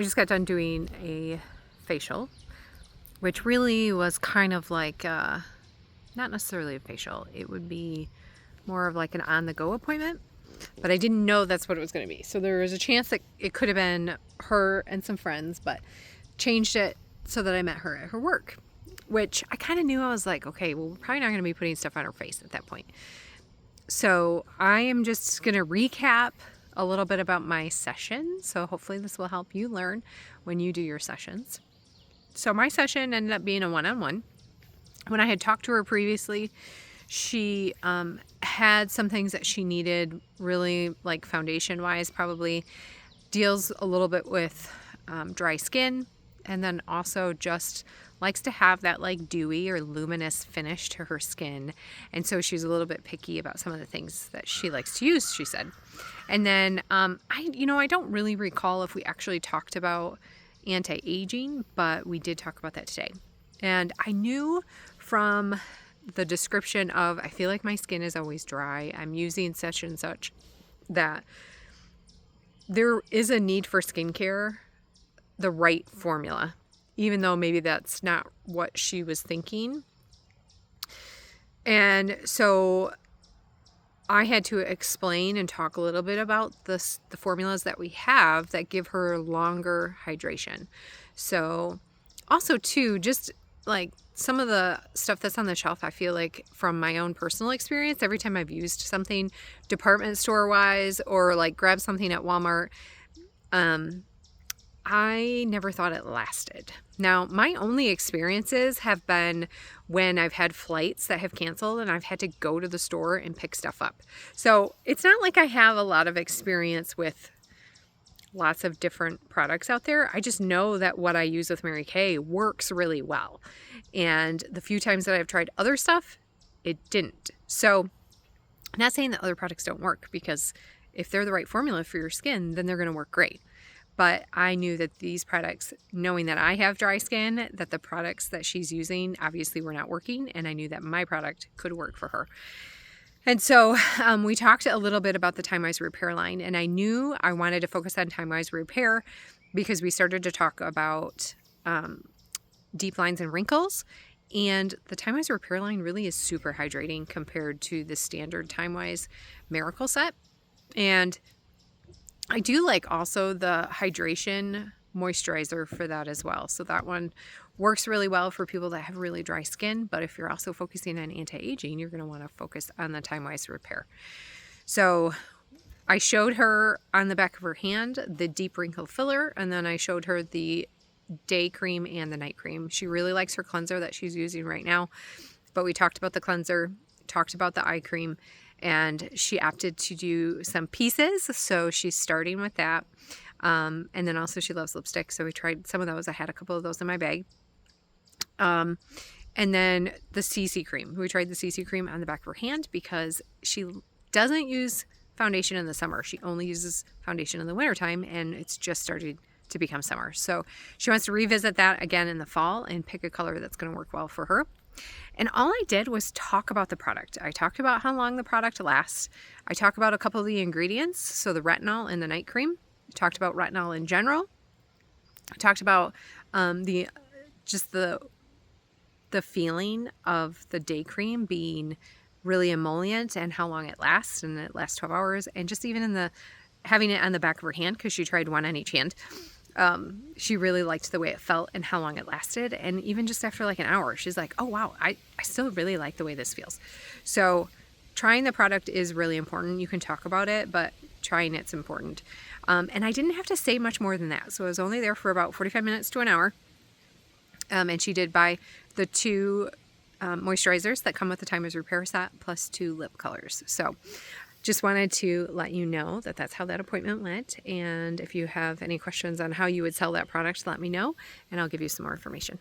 I just got done doing a facial, which really was kind of like, not necessarily a facial. It would be more of like an on-the-go appointment, but I didn't know that's what it was going to be. So there was a chance that it could have been her and some friends, but changed it so that I met her at her work, which I kind of knew. I was like, okay, well, we're probably not going to be putting stuff on her face at that point. So I am just going to recap a little bit about my session. So hopefully this will help you learn when you do your sessions. So my session ended up being a one-on-one. When I had talked to her previously, she had some things that she needed, really like foundation wise, probably deals a little bit with dry skin, and then also just likes to have that like dewy or luminous finish to her skin. And so she's a little bit picky about some of the things that she likes to use, she said. And then I don't really recall if we actually talked about anti-aging, but we did talk about that today. And I knew from the description of, I feel like my skin is always dry, I'm using such and such, that there is a need for skincare, the right formula, even though maybe that's not what she was thinking. And so I had to explain and talk a little bit about the formulas that we have that give her longer hydration. So also too, just like some of the stuff that's on the shelf, I feel like from my own personal experience, every time I've used something department store wise or like grabbed something at Walmart, I never thought it lasted. Now, my only experiences have been when I've had flights that have canceled and I've had to go to the store and pick stuff up. So it's not like I have a lot of experience with lots of different products out there. I just know that what I use with Mary Kay works really well. And the few times that I've tried other stuff, it didn't. So I'm not saying that other products don't work, because if they're the right formula for your skin, then they're going to work great. But I knew that these products, knowing that I have dry skin, that the products that she's using obviously were not working, and I knew that my product could work for her. And so we talked a little bit about the TimeWise Repair line, and I knew I wanted to focus on TimeWise Repair because we started to talk about deep lines and wrinkles, and the TimeWise Repair line really is super hydrating compared to the standard TimeWise Miracle set. And I do like also the hydration moisturizer for that as well. So that one works really well for people that have really dry skin. But if you're also focusing on anti-aging, you're going to want to focus on the TimeWise Repair. So I showed her on the back of her hand the deep wrinkle filler, and then I showed her the day cream and the night cream. She really likes her cleanser that she's using right now, but we talked about the cleanser, talked about the eye cream, and she opted to do some pieces, so she's starting with that. And then also she loves lipstick, so we tried some of those. I had a couple of those in my bag. And then the CC cream. We tried the CC cream on the back of her hand because she doesn't use foundation in the summer. She only uses foundation in the wintertime, and it's just started to become summer. So she wants to revisit that again in the fall and pick a color that's going to work well for her. And all I did was talk about the product. I talked about how long the product lasts. I talked about a couple of the ingredients, so the retinol and the night cream. I talked about retinol in general. I talked about the feeling of the day cream being really emollient and how long it lasts, and it lasts 12 hours. And just even in having it on the back of her hand, because she tried one on each hand, she really liked the way it felt and how long it lasted. And even just after like an hour, she's like, oh wow, I still really like the way this feels. So trying the product is really important. You can talk about it, but trying it's important. And I didn't have to say much more than that. So I was only there for about 45 minutes to an hour. And she did buy the 2 moisturizers that come with the TimeWise Repair set plus 2 lip colors. So just wanted to let you know that that's how that appointment went. And if you have any questions on how you would sell that product, let me know and I'll give you some more information.